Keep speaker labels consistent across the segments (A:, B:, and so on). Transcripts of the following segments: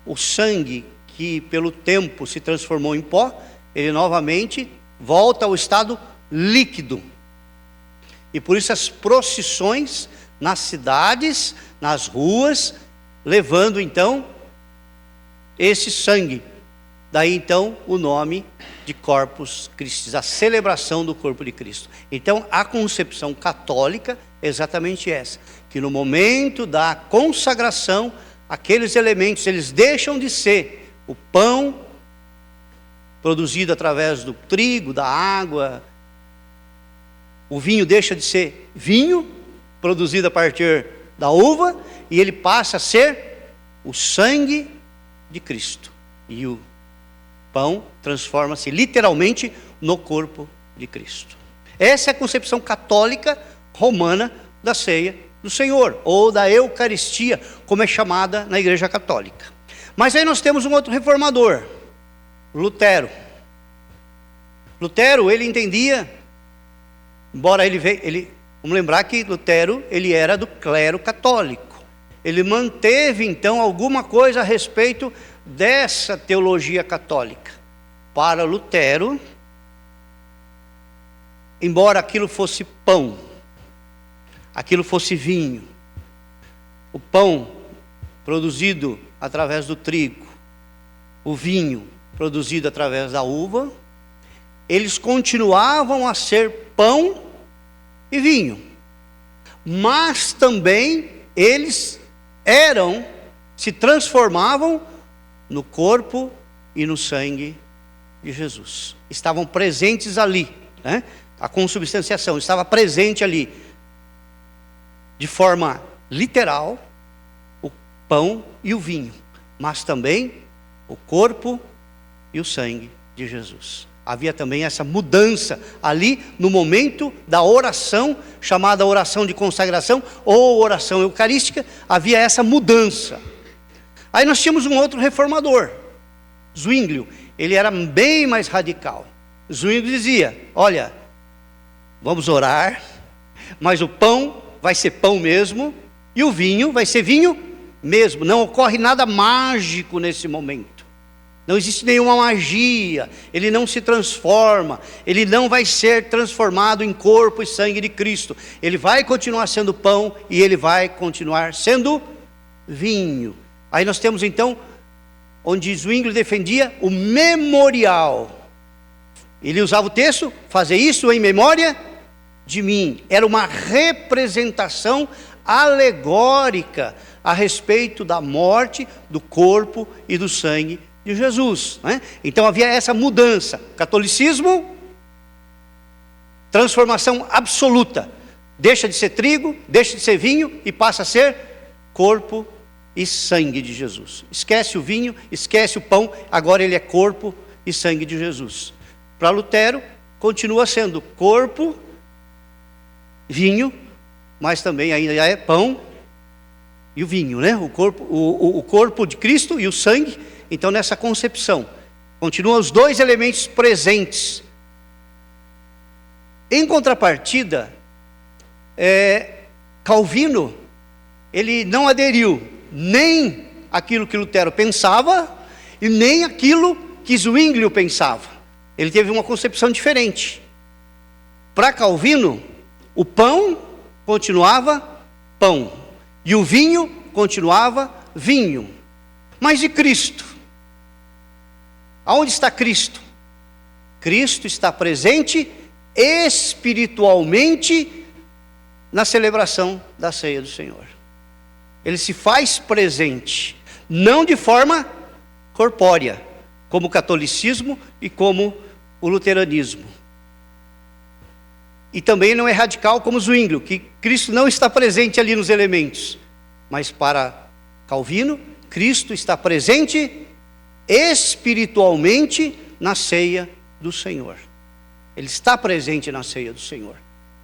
A: o sangue que pelo tempo se transformou em pó, ele novamente volta ao estado líquido. E por isso as procissões nas cidades, nas ruas, levando então esse sangue. Daí então o nome de Corpus Christi, a celebração do corpo de Cristo. Então a concepção católica é exatamente essa, que no momento da consagração, aqueles elementos, eles deixam de ser o pão produzido através do trigo, da água, o vinho deixa de ser vinho, produzido a partir da uva, e ele passa a ser o sangue de Cristo. E o pão transforma-se literalmente no corpo de Cristo. Essa é a concepção católica romana da ceia do Senhor, ou da Eucaristia, como é chamada na Igreja Católica. Mas aí nós temos um outro reformador, Lutero. Lutero, ele entendia, embora vamos lembrar que Lutero, ele era do clero católico. Ele manteve então alguma coisa a respeito dessa teologia católica. Para Lutero, embora aquilo fosse pão, aquilo fosse vinho, o pão produzido através do trigo, o vinho produzido através da uva, eles continuavam a ser pão e vinho, mas também eles se transformavam no corpo e no sangue de Jesus. Estavam presentes ali, né? A consubstanciação estava presente ali, de forma literal, o pão e o vinho, mas também o corpo e o sangue de Jesus. Havia também essa mudança ali no momento da oração, chamada oração de consagração ou oração eucarística, havia essa mudança. Aí nós tínhamos um outro reformador, Zwinglio. Ele era bem mais radical. Zwinglio dizia: olha, vamos orar, mas o pão vai ser pão mesmo, e o vinho vai ser vinho mesmo. Não ocorre nada mágico nesse momento. Não existe nenhuma magia, ele não se transforma, ele não vai ser transformado em corpo e sangue de Cristo. Ele vai continuar sendo pão e ele vai continuar sendo vinho. Aí nós temos então, onde Zwinglio defendia o memorial. Ele usava o texto, fazer isso em memória de mim. Era uma representação alegórica a respeito da morte, do corpo e do sangue de Jesus, né? Então havia essa mudança. Catolicismo, transformação absoluta. Deixa de ser trigo, deixa de ser vinho e passa a ser corpo e sangue de Jesus. Esquece o vinho, esquece o pão, agora ele é corpo e sangue de Jesus. Para Lutero, continua sendo corpo, vinho, mas também ainda é pão e o vinho, né? O corpo de Cristo e o sangue. Então, nessa concepção, continuam os dois elementos presentes. Em contrapartida, Calvino, ele não aderiu nem aquilo que Lutero pensava e nem aquilo que Zwinglio pensava. Ele teve uma concepção diferente. Para Calvino, o pão continuava pão e o vinho continuava vinho. Mas e Cristo? Aonde está Cristo? Cristo está presente espiritualmente na celebração da ceia do Senhor. Ele se faz presente, não de forma corpórea, como o catolicismo e como o luteranismo. E também não é radical como Zwinglio, que Cristo não está presente ali nos elementos. Mas para Calvino, Cristo está presente espiritualmente na ceia do Senhor. Ele está presente na ceia do Senhor.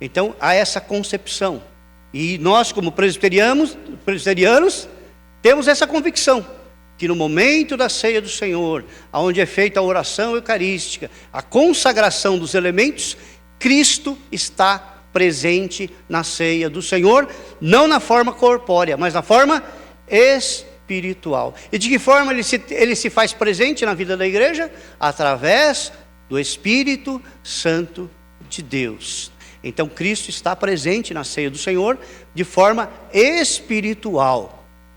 A: Então há essa concepção. E nós, como presbiterianos, temos essa convicção, que no momento da ceia do Senhor, onde é feita a oração eucarística, a consagração dos elementos, Cristo está presente na ceia do Senhor, não na forma corpórea, mas na forma espiritual. espiritual. E de que forma ele se faz presente na vida da igreja? Através do Espírito Santo de Deus. Então Cristo está presente na ceia do Senhor de forma espiritual.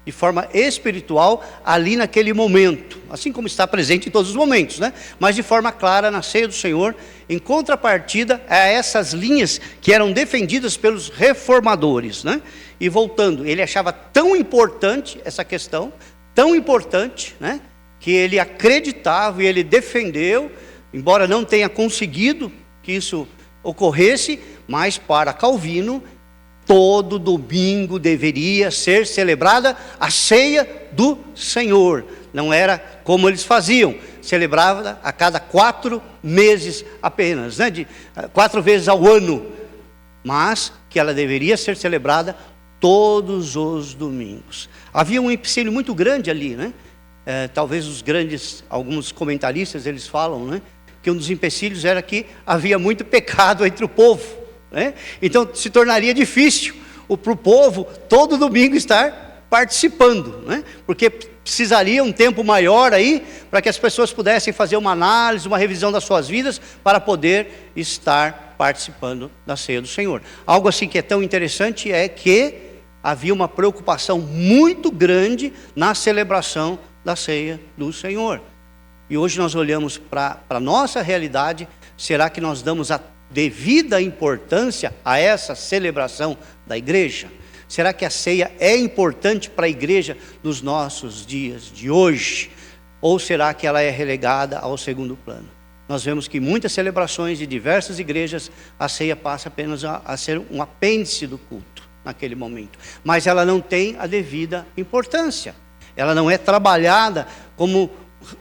A: De forma espiritual ali naquele momento. Assim como está presente em todos os momentos, né? Mas de forma clara na ceia do Senhor, em contrapartida a essas linhas que eram defendidas pelos reformadores, né? E voltando, ele achava tão importante essa questão, tão importante, né? Que ele acreditava e ele defendeu, embora não tenha conseguido que isso ocorresse, mas para Calvino, todo domingo deveria ser celebrada a ceia do Senhor. Não era como eles faziam, celebrava a cada 4 meses apenas, né? 4 vezes ao ano, mas que ela deveria ser celebrada todos os domingos. Havia um empecilho muito grande ali, né? Talvez alguns comentaristas eles falam, né? Que um dos empecilhos era que havia muito pecado entre o povo. Né? Então se tornaria difícil para o povo todo domingo estar participando, né? Porque precisaria um tempo maior aí para que as pessoas pudessem fazer uma análise, uma revisão das suas vidas para poder estar participando da ceia do Senhor. Algo assim que é tão interessante é que havia uma preocupação muito grande na celebração da ceia do Senhor. E hoje nós olhamos para a nossa realidade. Será que nós damos a devida importância a essa celebração da igreja? Será que a ceia é importante para a igreja nos nossos dias de hoje? Ou será que ela é relegada ao segundo plano? Nós vemos que em muitas celebrações de diversas igrejas, a ceia passa apenas a ser um apêndice do culto naquele momento. Mas ela não tem a devida importância. Ela não é trabalhada como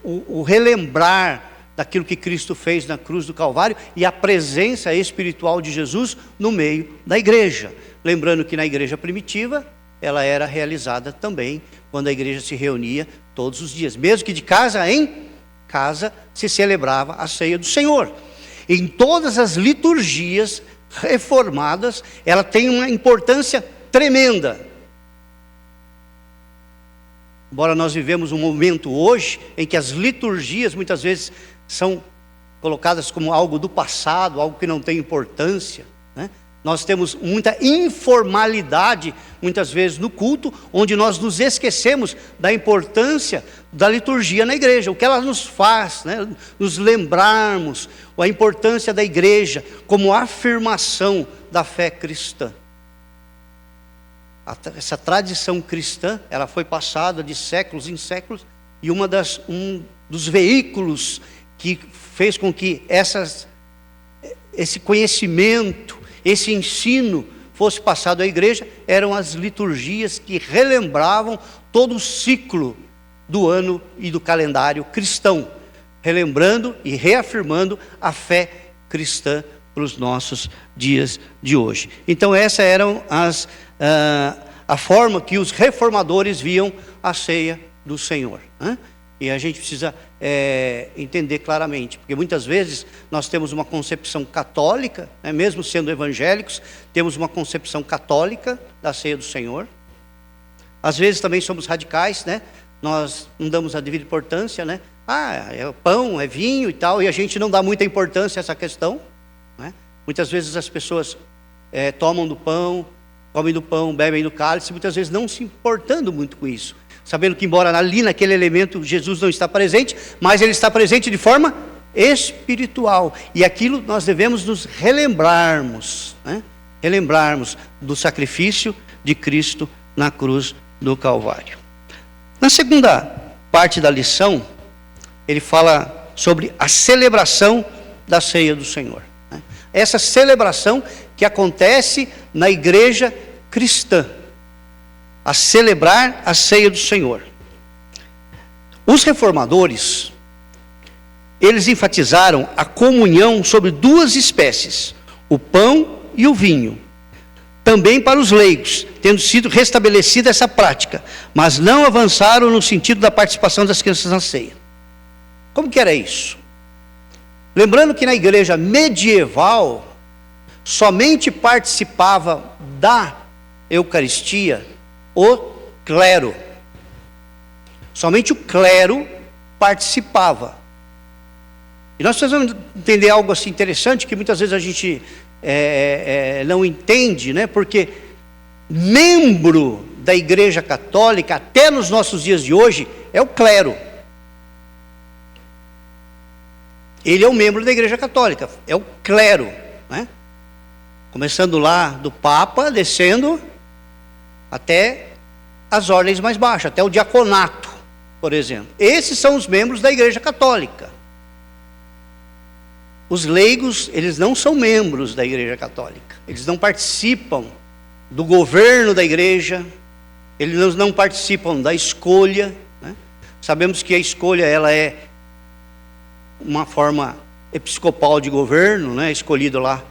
A: o relembrar daquilo que Cristo fez na cruz do Calvário e a presença espiritual de Jesus no meio da igreja. Lembrando que na igreja primitiva, ela era realizada também quando a igreja se reunia todos os dias. Mesmo que de casa em casa se celebrava a ceia do Senhor. Em todas as liturgias reformadas, ela tem uma importância tremenda. Embora nós vivemos um momento hoje em que as liturgias muitas vezes são colocadas como algo do passado, algo que não tem importância, né? Nós temos muita informalidade, muitas vezes no culto, onde nós nos esquecemos da importância da liturgia na igreja, o que ela nos faz, né? Nos lembrarmos a importância da igreja como afirmação da fé cristã. Essa tradição cristã, ela foi passada de séculos em séculos, e um dos veículos que fez com que esse conhecimento, esse ensino fosse passado à igreja, eram as liturgias que relembravam todo o ciclo do ano e do calendário cristão, relembrando e reafirmando a fé cristã para os nossos dias de hoje. Então essa eram a forma que os reformadores viam a ceia do Senhor, né? E a gente precisa entender claramente, porque muitas vezes nós temos uma concepção católica, né, mesmo sendo evangélicos, temos uma concepção católica da ceia do Senhor. Às vezes também somos radicais, né? Nós não damos a devida importância, né? É pão, é vinho e tal, e a gente não dá muita importância a essa questão, né? Muitas vezes as pessoas tomam do pão, comem do pão, bebem do cálice, muitas vezes não se importando muito com isso, sabendo que embora ali naquele elemento Jesus não está presente, mas ele está presente de forma espiritual, e aquilo nós devemos nos relembrarmos, né? Relembrarmos do sacrifício de Cristo na cruz do Calvário. Na segunda parte da lição, ele fala sobre a celebração da ceia do Senhor, né? Essa celebração que acontece na igreja cristã, a celebrar a ceia do Senhor. Os reformadores, eles enfatizaram a comunhão sobre 2 espécies, o pão e o vinho, também para os leigos, tendo sido restabelecida essa prática, mas não avançaram no sentido da participação das crianças na ceia. Como que era isso? Lembrando que na igreja medieval, somente participava da Eucaristia o clero. Somente o clero participava. E nós precisamos entender algo assim interessante, que muitas vezes a gente não entende, né? Porque membro da Igreja Católica, até nos nossos dias de hoje, é o clero. Ele é um membro da Igreja Católica, é o clero, né? Começando lá do Papa, descendo até as ordens mais baixas, até o diaconato, por exemplo. Esses são os membros da Igreja Católica. Os leigos, eles não são membros da Igreja Católica. Eles não participam do governo da igreja, eles não participam da escolha, né? Sabemos que a escolha, ela é uma forma episcopal de governo, né? Escolhido lá,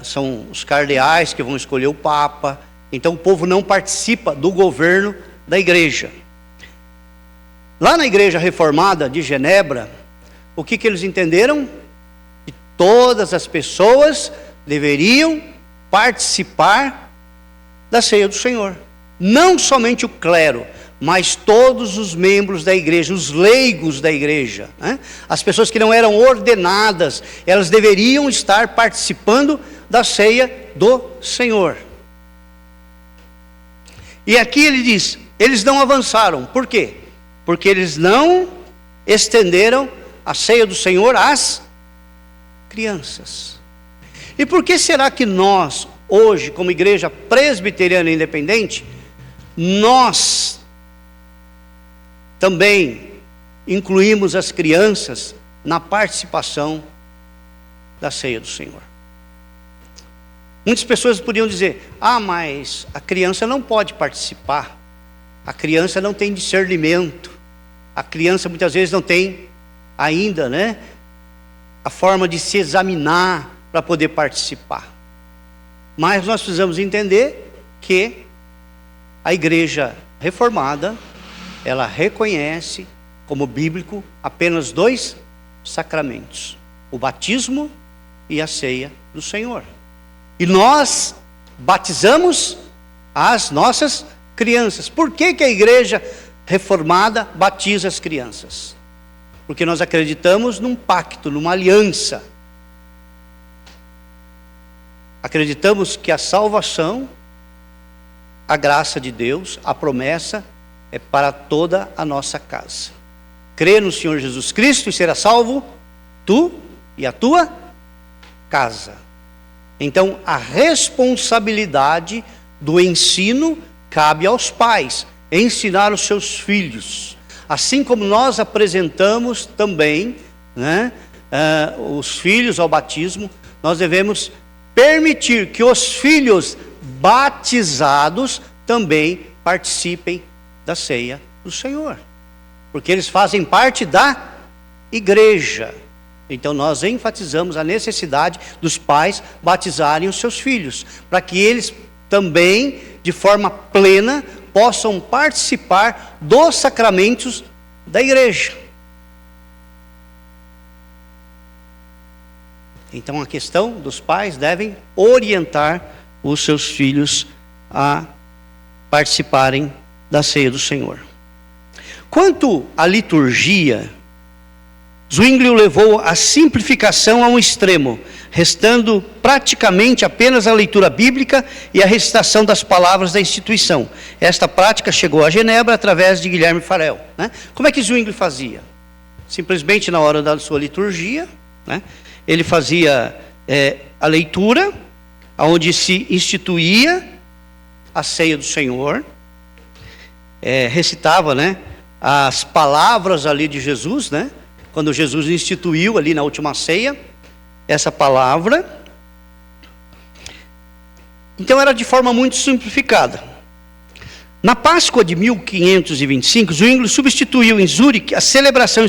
A: são os cardeais que vão escolher o Papa. Então o povo não participa do governo da igreja. Lá na Igreja Reformada de Genebra, o que eles entenderam? Que todas as pessoas deveriam participar da ceia do Senhor. Não somente o clero, mas todos os membros da igreja, os leigos da igreja, né? As pessoas que não eram ordenadas, elas deveriam estar participando da ceia do Senhor. E aqui ele diz, eles não avançaram. Por quê? Porque eles não estenderam a ceia do Senhor às crianças. E por que será que nós, hoje, como igreja presbiteriana independente, nós também incluímos as crianças na participação da ceia do Senhor? Muitas pessoas podiam dizer, mas a criança não pode participar, a criança não tem discernimento, a criança muitas vezes não tem ainda, né, a forma de se examinar para poder participar. Mas nós precisamos entender que a igreja reformada, ela reconhece como bíblico apenas 2 sacramentos: o batismo e a ceia do Senhor. E nós batizamos as nossas crianças. Por que a igreja reformada batiza as crianças? Porque nós acreditamos num pacto, numa aliança. Acreditamos que a salvação, a graça de Deus, a promessa é para toda a nossa casa. Crê no Senhor Jesus Cristo e será salvo tu e a tua casa. Então, a responsabilidade do ensino cabe aos pais, ensinar os seus filhos. Assim como nós apresentamos também, né, os filhos ao batismo, nós devemos permitir que os filhos batizados também participem da ceia do Senhor, porque eles fazem parte da igreja. Então nós enfatizamos a necessidade dos pais batizarem os seus filhos, para que eles também, de forma plena, possam participar dos sacramentos da igreja. Então a questão dos pais devem orientar os seus filhos a participarem da ceia do Senhor. Quanto à liturgia, Zwingli levou a simplificação a um extremo, restando praticamente apenas a leitura bíblica e a recitação das palavras da instituição. Esta prática chegou a Genebra através de Guilherme Farel, né? Como é que Zwingli fazia? Simplesmente na hora da sua liturgia, né, ele fazia a leitura, onde se instituía a ceia do Senhor, recitava, né, as palavras ali de Jesus, né? Quando Jesus instituiu ali na última ceia, essa palavra. Então era de forma muito simplificada. Na Páscoa de 1525, Zwingli substituiu em Zurique a celebração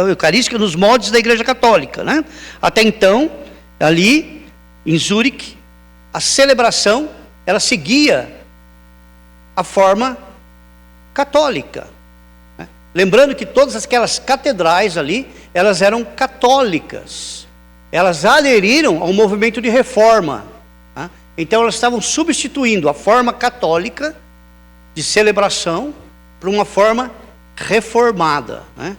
A: eucarística nos moldes da Igreja Católica, né? Até então, ali em Zurique, a celebração, ela seguia a forma católica. Lembrando que todas aquelas catedrais ali, elas eram católicas. Elas aderiram ao movimento de reforma. Tá? Então elas estavam substituindo a forma católica de celebração por uma forma reformada, né?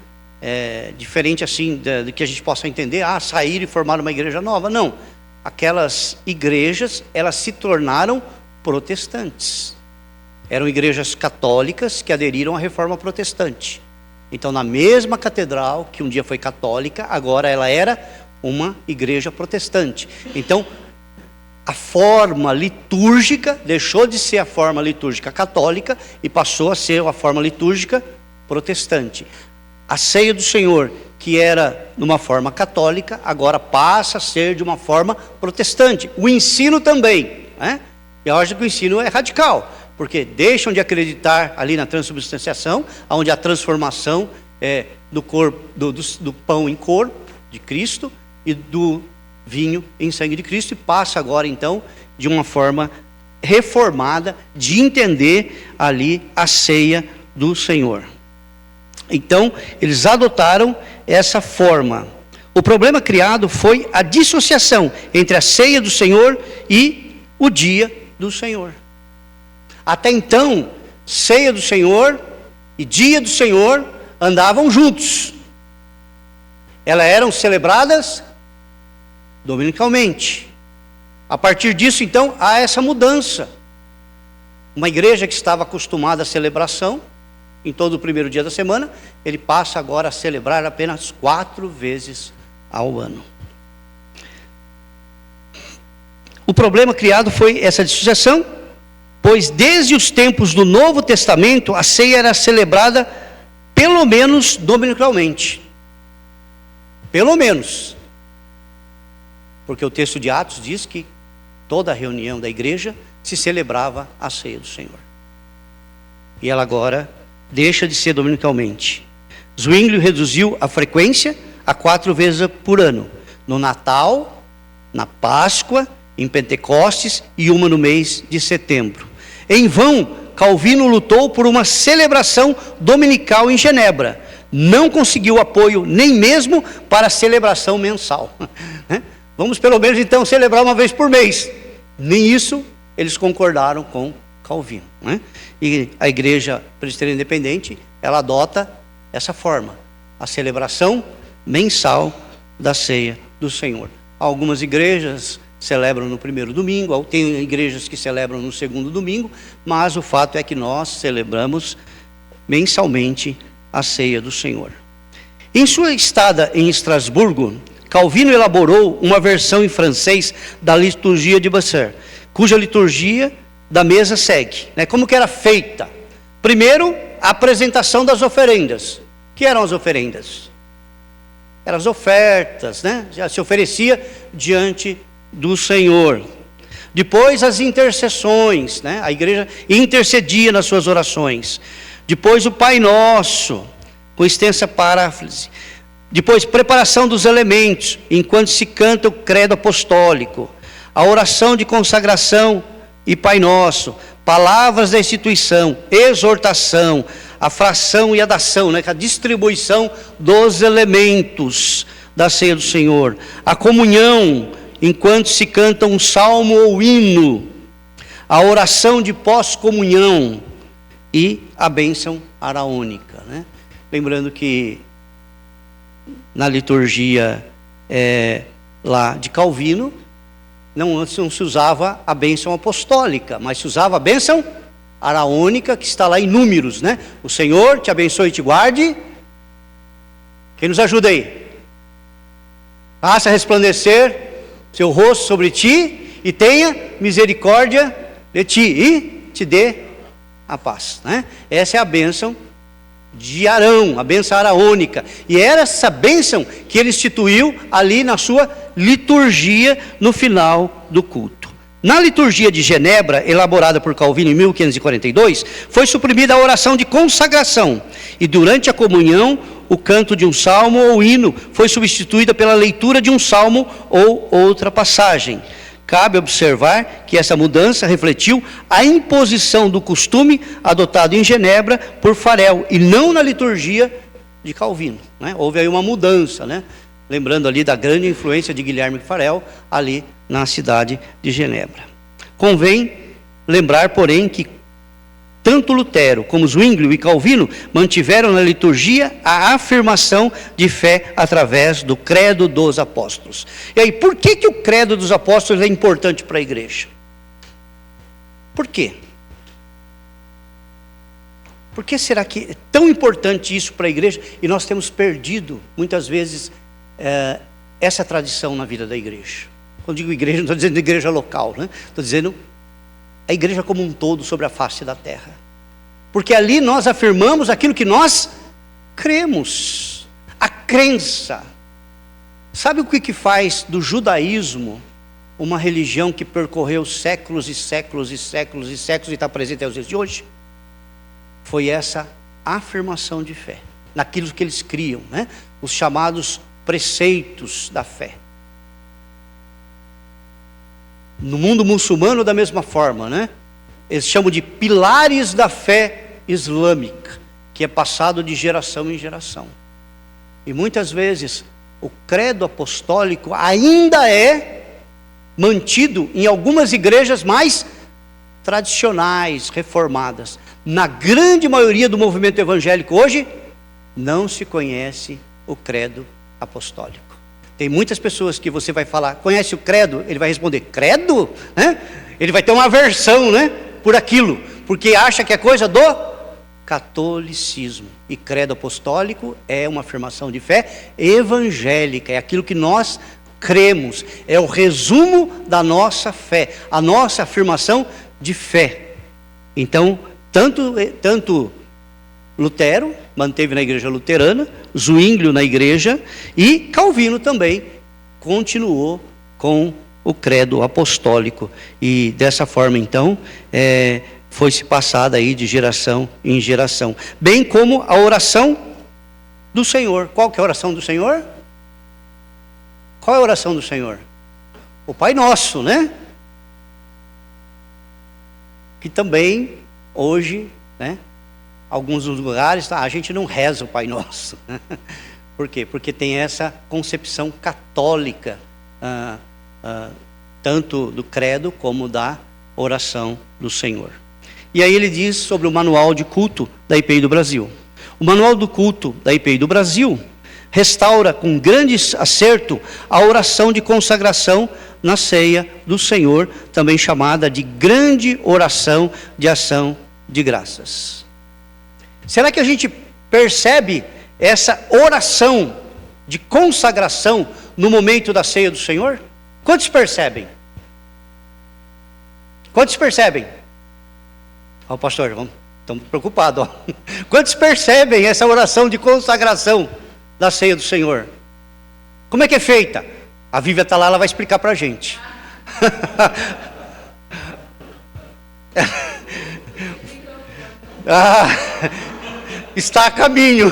A: Diferente assim do que a gente possa entender, sair e formar uma igreja nova. Não, aquelas igrejas, elas se tornaram protestantes. Eram igrejas católicas que aderiram à reforma protestante. Então, na mesma catedral, que um dia foi católica, agora ela era uma igreja protestante. Então, a forma litúrgica deixou de ser a forma litúrgica católica e passou a ser a forma litúrgica protestante. A ceia do Senhor, que era numa forma católica, agora passa a ser de uma forma protestante. O ensino também, né? E eu acho que o ensino é radical, porque deixam de acreditar ali na transubstanciação, onde a transformação do corpo, do pão em corpo de Cristo e do vinho em sangue de Cristo, e passa agora então de uma forma reformada de entender ali a ceia do Senhor. Então eles adotaram essa forma. O problema criado foi a dissociação entre a ceia do Senhor e o dia do Senhor. Até então, ceia do Senhor e dia do Senhor andavam juntos. Elas eram celebradas dominicalmente. A partir disso, então, há essa mudança. Uma igreja que estava acostumada à celebração em todo o primeiro dia da semana, ele passa agora a celebrar apenas 4 vezes ao ano. O problema criado foi essa dissociação, pois desde os tempos do Novo Testamento, a ceia era celebrada pelo menos dominicalmente. Pelo menos. Porque o texto de Atos diz que toda a reunião da igreja se celebrava a ceia do Senhor. E ela agora deixa de ser dominicalmente. Zwinglio reduziu a frequência a 4 vezes por ano. No Natal, na Páscoa, em Pentecostes e uma no mês de setembro. Em vão, Calvino lutou por uma celebração dominical em Genebra. Não conseguiu apoio nem mesmo para a celebração mensal. Vamos pelo menos então celebrar uma vez por mês. Nem isso eles concordaram com Calvino. E a igreja presbiteriana independente, ela adota essa forma. A celebração mensal da ceia do Senhor. Algumas igrejas celebram no primeiro domingo, tem igrejas que celebram no segundo domingo, mas o fato é que nós celebramos mensalmente a ceia do Senhor. Em sua estada em Estrasburgo, Calvino elaborou uma versão em francês da liturgia de Basser, cuja liturgia da mesa segue. Como que era feita? Primeiro, a apresentação das oferendas. O que eram as oferendas? Eram as ofertas, já se oferecia diante do Senhor. Depois as intercessões, a igreja intercedia nas suas orações. Depois o Pai Nosso, com extensa paráfrase. Depois preparação dos elementos, enquanto se canta o credo apostólico. A oração de consagração e Pai Nosso. Palavras da instituição, exortação, a fração e a dação, a distribuição dos elementos da ceia do Senhor. A comunhão, enquanto se canta um salmo ou hino, a oração de pós-comunhão e a bênção araônica. Lembrando que na liturgia lá de Calvino, não se usava a bênção apostólica, mas se usava a bênção araônica, que está lá em Números. O Senhor te abençoe e te guarde. Quem nos ajuda aí? Faça resplandecer seu rosto sobre ti e tenha misericórdia de ti e te dê a paz. Essa é a bênção de Arão, a bênção araônica. E era essa bênção que ele instituiu ali na sua liturgia no final do culto. Na liturgia de Genebra, elaborada por Calvino em 1542, foi suprimida a oração de consagração. E durante a comunhão, o canto de um salmo ou hino foi substituída pela leitura de um salmo ou outra passagem. Cabe observar que essa mudança refletiu a imposição do costume adotado em Genebra por Farel, e não na liturgia de Calvino. Houve aí uma mudança, lembrando ali da grande influência de Guilherme Farel, ali na cidade de Genebra. Convém lembrar, porém, que tanto Lutero como Zwinglio e Calvino mantiveram na liturgia a afirmação de fé através do credo dos apóstolos. E aí, por que o credo dos apóstolos é importante para a igreja? Por quê? Por que será que é tão importante isso para a igreja e nós temos perdido, muitas vezes, essa tradição na vida da igreja? Quando digo igreja, não estou dizendo igreja local, né? Estou dizendo a igreja como um todo sobre a face da terra. Porque ali nós afirmamos aquilo que nós cremos. A crença. Sabe o que faz do judaísmo uma religião que percorreu séculos e séculos e séculos e séculos e está presente aos dias de hoje? Foi essa afirmação de fé, naquilo que eles criam, né? Os chamados preceitos da fé. No mundo muçulmano, da mesma forma, né? Eles chamam de pilares da fé islâmica, que é passado de geração em geração. E muitas vezes o credo apostólico ainda é mantido em algumas igrejas mais tradicionais, reformadas. Na grande maioria do movimento evangélico hoje, não se conhece o credo apostólico. Tem muitas pessoas que você vai falar, conhece o credo? Ele vai responder, credo? Ele vai ter uma aversão, né, por aquilo, porque acha que é coisa do catolicismo. E credo apostólico é uma afirmação de fé evangélica, é aquilo que nós cremos, é o resumo da nossa fé, a nossa afirmação de fé. Então, tanto Lutero manteve na igreja luterana, Zwinglio na igreja, e Calvino também continuou com o credo apostólico. E dessa forma, então, foi-se passada aí de geração em geração. Bem como a oração do Senhor. Qual que é a oração do Senhor? Qual é a oração do Senhor? O Pai Nosso, né? Que também, hoje, né? Alguns lugares, a gente não reza o Pai Nosso. Por quê? Porque tem essa concepção católica, tanto do credo como da oração do Senhor. E aí ele diz sobre o manual de culto da IPI do Brasil. O manual do culto da IPI do Brasil restaura com grande acerto a oração de consagração na ceia do Senhor, também chamada de grande oração de ação de graças. Será que a gente percebe essa oração de consagração no momento da ceia do Senhor? Quantos percebem? Quantos percebem? Ó, pastor, estamos preocupados. Quantos percebem essa oração de consagração da ceia do Senhor? Como é que é feita? A Vívia está lá, ela vai explicar para a gente. Está a caminho.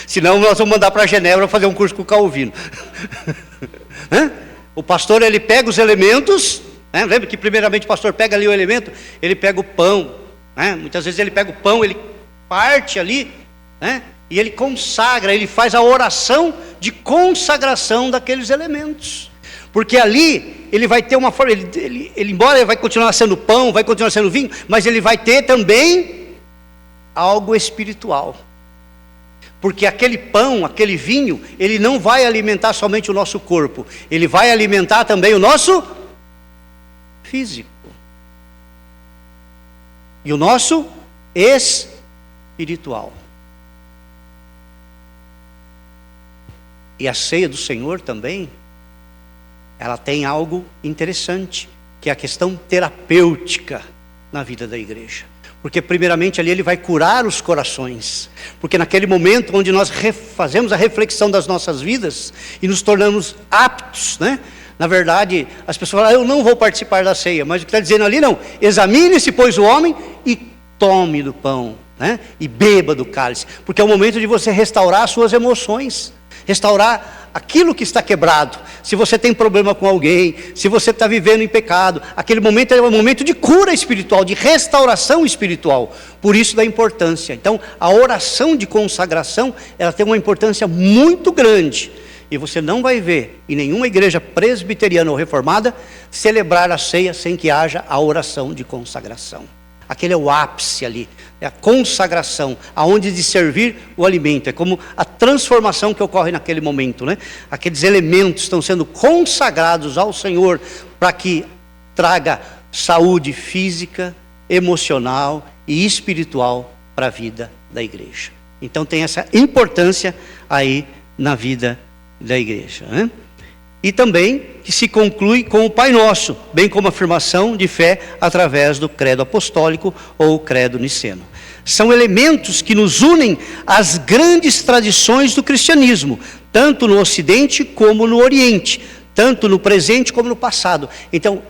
A: Senão nós vamos mandar para Genebra fazer um curso com o Calvino. O pastor, ele pega os elementos, né? Lembra que primeiramente o pastor pega ali o elemento, ele pega o pão, né? Muitas vezes ele pega o pão, ele parte ali, né? E ele consagra, ele faz a oração de consagração daqueles elementos. Porque ali ele vai ter uma forma, ele embora ele vai continuar sendo pão, vai continuar sendo vinho, mas ele vai ter também algo espiritual. Porque aquele pão, aquele vinho, ele não vai alimentar somente o nosso corpo, ele vai alimentar também o nosso físico. E o nosso espiritual. E a ceia do Senhor também, ela tem algo interessante, que é a questão terapêutica na vida da igreja. Porque primeiramente ali ele vai curar os corações. Porque naquele momento onde nós fazemos a reflexão das nossas vidas e nos tornamos aptos, né? Na verdade, as pessoas falam, eu não vou participar da ceia. Mas o que está dizendo ali, não. Examine-se, pois, o homem e tome do pão, né? E beba do cálice. Porque é o momento de você restaurar as suas emoções. Restaurar aquilo que está quebrado. Se você tem problema com alguém, se você está vivendo em pecado, aquele momento é um momento de cura espiritual, de restauração espiritual. Por isso da importância. Então, a oração de consagração, ela tem uma importância muito grande. E você não vai ver em nenhuma igreja presbiteriana ou reformada celebrar a ceia sem que haja a oração de consagração. Aquele é o ápice ali, é a consagração, aonde de servir o alimento. É como a transformação que ocorre naquele momento, né? Aqueles elementos estão sendo consagrados ao Senhor para que traga saúde física, emocional e espiritual para a vida da igreja. Então tem essa importância aí na vida da igreja, né? E também que se conclui com o Pai Nosso, bem como a afirmação de fé através do credo apostólico ou credo niceno. São elementos que nos unem às grandes tradições do cristianismo, tanto no Ocidente como no Oriente, tanto no presente como no passado. Então,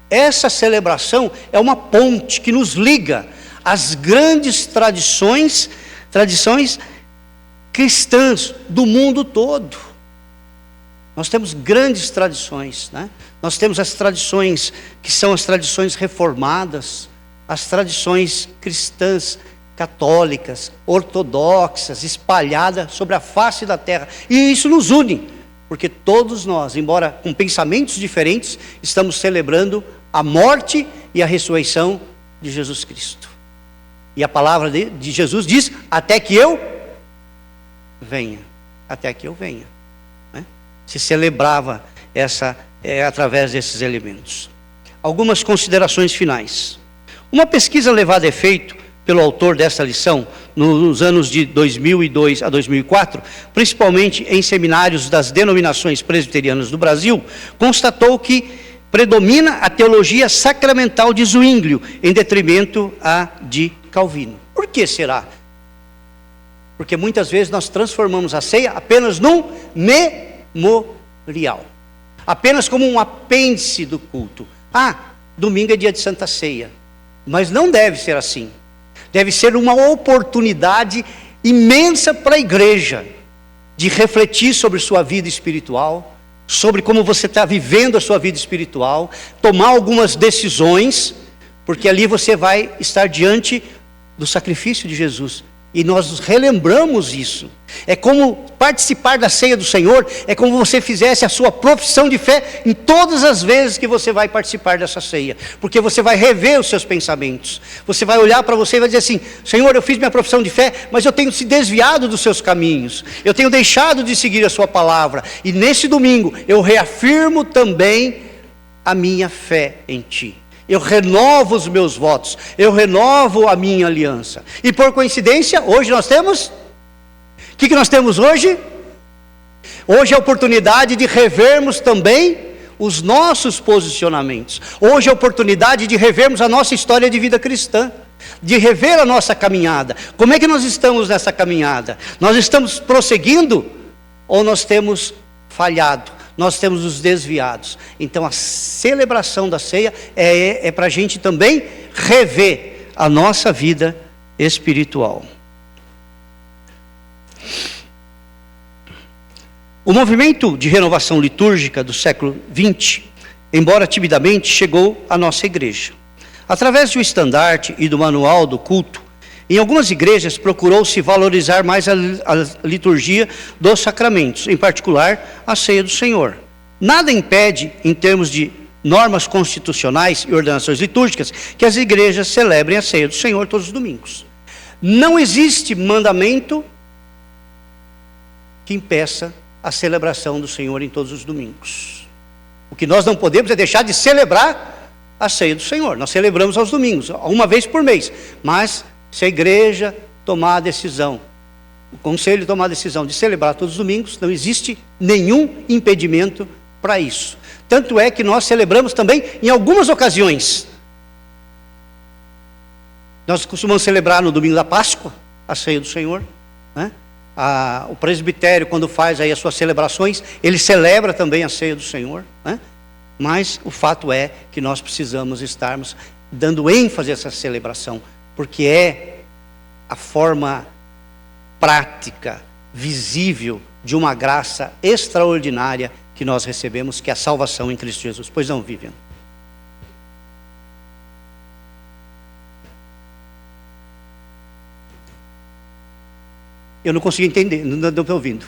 A: essa celebração é uma ponte que nos liga às grandes tradições cristãs do mundo todo. Nós temos grandes tradições, né? Nós temos as tradições que são as tradições reformadas, as tradições cristãs, católicas, ortodoxas, espalhadas sobre a face da terra. E isso nos une, porque todos nós, embora com pensamentos diferentes, estamos celebrando a morte e a ressurreição de Jesus Cristo. E a palavra de Jesus diz, até que eu venha. Até que eu venha. Se celebrava através desses elementos. Algumas considerações finais. Uma pesquisa levada a efeito pelo autor dessa lição, nos anos de 2002 a 2004, principalmente em seminários das denominações presbiterianas do Brasil, constatou que predomina a teologia sacramental de Zwinglio, em detrimento à de Calvino. Por que será? Porque muitas vezes nós transformamos a ceia apenas num memorial, apenas como um apêndice do culto. Domingo é dia de Santa Ceia, mas não deve ser assim. Deve ser uma oportunidade imensa para a igreja de refletir sobre sua vida espiritual, sobre como você está vivendo a sua vida espiritual, tomar algumas decisões, porque ali você vai estar diante do sacrifício de Jesus. E nós relembramos isso. É como participar da ceia do Senhor, é como você fizesse a sua profissão de fé em todas as vezes que você vai participar dessa ceia. Porque você vai rever os seus pensamentos. Você vai olhar para você e vai dizer assim, Senhor, eu fiz minha profissão de fé, mas eu tenho se desviado dos seus caminhos. Eu tenho deixado de seguir a sua palavra. E nesse domingo eu reafirmo também a minha fé em Ti. Eu renovo os meus votos, eu renovo a minha aliança. E por coincidência, hoje nós temos... O que nós temos hoje? Hoje é a oportunidade de revermos também os nossos posicionamentos. Hoje é a oportunidade de revermos a nossa história de vida cristã, de rever a nossa caminhada. Como é que nós estamos nessa caminhada? Nós estamos prosseguindo ou nós temos falhado? Nós temos os desviados. Então a celebração da ceia é para a gente também rever a nossa vida espiritual. O movimento de renovação litúrgica do século XX, embora timidamente, chegou à nossa igreja. Através do estandarte e do manual do culto, em algumas igrejas procurou-se valorizar mais a liturgia dos sacramentos, em particular a ceia do Senhor. Nada impede, em termos de normas constitucionais e ordenações litúrgicas, que as igrejas celebrem a ceia do Senhor todos os domingos. Não existe mandamento que impeça a celebração do Senhor em todos os domingos. O que nós não podemos é deixar de celebrar a ceia do Senhor. Nós celebramos aos domingos, uma vez por mês, mas se a igreja tomar a decisão, o conselho tomar a decisão de celebrar todos os domingos, não existe nenhum impedimento para isso. Tanto é que nós celebramos também em algumas ocasiões. Nós costumamos celebrar no domingo da Páscoa a ceia do Senhor, né? O presbitério, quando faz aí as suas celebrações, ele celebra também a ceia do Senhor, né? Mas o fato é que nós precisamos estarmos dando ênfase a essa celebração, porque é a forma prática, visível, de uma graça extraordinária que nós recebemos, que é a salvação em Cristo Jesus. Pois não, Vivian? Eu não consegui entender, não estou ouvindo.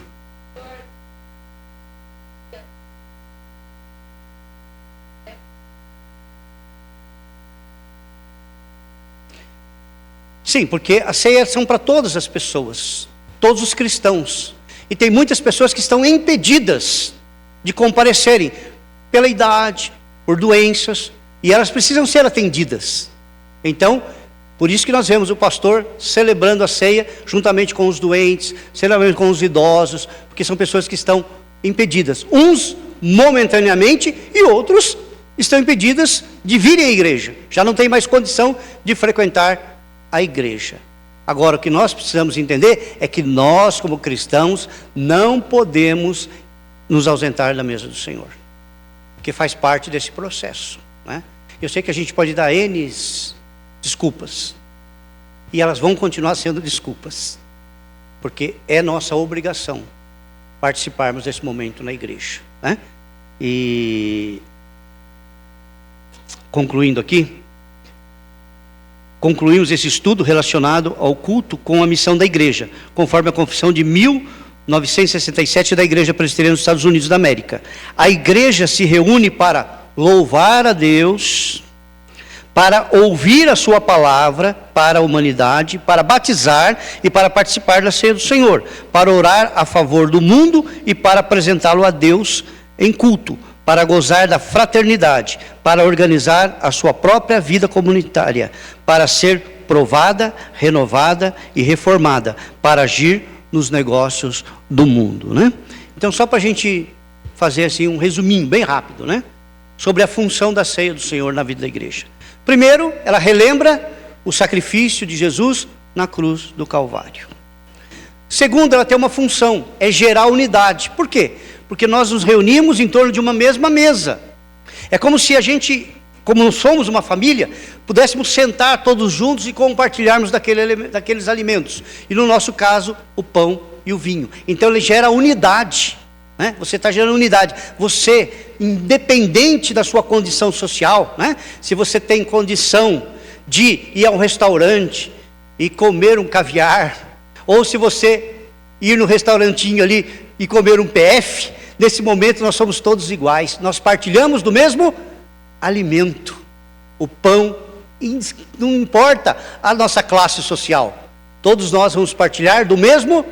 A: Sim, porque a ceia são para todas as pessoas, todos os cristãos. E tem muitas pessoas que estão impedidas de comparecerem pela idade, por doenças, e elas precisam ser atendidas. Então, por isso que nós vemos o pastor celebrando a ceia juntamente com os doentes, celebrando com os idosos, porque são pessoas que estão impedidas. Uns momentaneamente e outros estão impedidas de virem à igreja. Já não tem mais condição de frequentar a igreja. Agora, o que nós precisamos entender é que nós, como cristãos, não podemos nos ausentar da mesa do Senhor, porque faz parte desse processo, né? Eu sei que a gente pode dar N desculpas, e elas vão continuar sendo desculpas, porque é nossa obrigação participarmos desse momento na igreja, né? E concluindo aqui, concluímos esse estudo relacionado ao culto com a missão da igreja, conforme a confissão de 1967 da Igreja Presbiteriana dos Estados Unidos da América. A igreja se reúne para louvar a Deus, para ouvir a sua palavra para a humanidade, para batizar e para participar da ceia do Senhor, para orar a favor do mundo e para apresentá-lo a Deus em culto, para gozar da fraternidade, para organizar a sua própria vida comunitária, para ser provada, renovada e reformada, para agir nos negócios do mundo, né? Então, só para a gente fazer assim um resuminho bem rápido, né? Sobre a função da ceia do Senhor na vida da igreja. Primeiro, ela relembra o sacrifício de Jesus na cruz do Calvário. Segundo, ela tem uma função, é gerar unidade. Por quê? Porque nós nos reunimos em torno de uma mesma mesa. É como se a gente, como somos uma família, pudéssemos sentar todos juntos e compartilharmos daqueles alimentos. E no nosso caso, o pão e o vinho. Então ele gera unidade, né? Você está gerando unidade. Você, independente da sua condição social, né? Se você tem condição de ir a um restaurante e comer um caviar, ou se você ir no restaurantinho ali e comer um PF, nesse momento nós somos todos iguais. Nós partilhamos do mesmo alimento, o pão. Não importa a nossa classe social, todos nós vamos partilhar do mesmo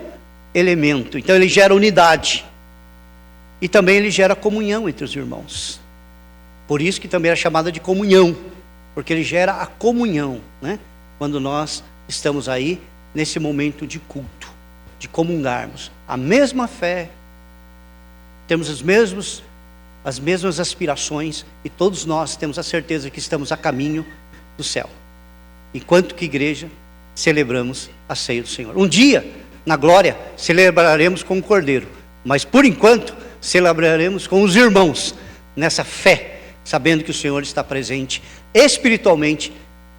A: elemento. Então ele gera unidade e também ele gera comunhão entre os irmãos. Por isso que também é chamada de comunhão, porque ele gera a comunhão, né? Quando nós estamos aí nesse momento de culto, de comungarmos a mesma fé, temos as mesmas aspirações, e todos nós temos a certeza que estamos a caminho do céu. Enquanto que igreja, celebramos a ceia do Senhor. Um dia, na glória, celebraremos com o Cordeiro, mas por enquanto, celebraremos com os irmãos, nessa fé, sabendo que o Senhor está presente espiritualmente,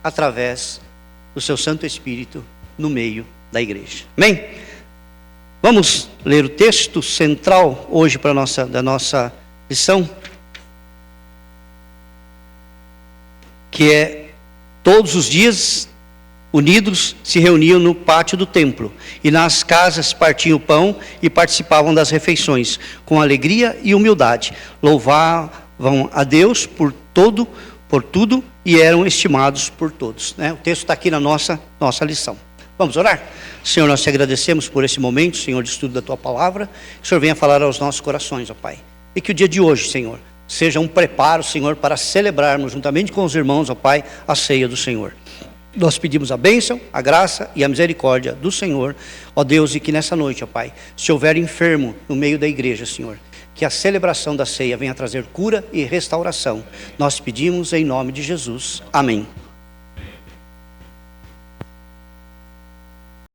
A: através do seu Santo Espírito, no meio da igreja. Amém? Vamos ler o texto central hoje da nossa lição, que é: todos os dias, unidos, se reuniam no pátio do templo, e nas casas partiam o pão e participavam das refeições, com alegria e humildade. Louvavam a Deus por tudo, e eram estimados por todos. Né? O texto está aqui na nossa lição. Vamos orar? Senhor, nós te agradecemos por esse momento, Senhor, de estudo da Tua Palavra. Que o Senhor venha falar aos nossos corações, ó Pai. E que o dia de hoje, Senhor, seja um preparo, Senhor, para celebrarmos juntamente com os irmãos, ó Pai, a ceia do Senhor. Nós pedimos a bênção, a graça e a misericórdia do Senhor, ó Deus, e que nessa noite, ó Pai, se houver enfermo no meio da igreja, Senhor, que a celebração da ceia venha trazer cura e restauração. Nós pedimos em nome de Jesus. Amém.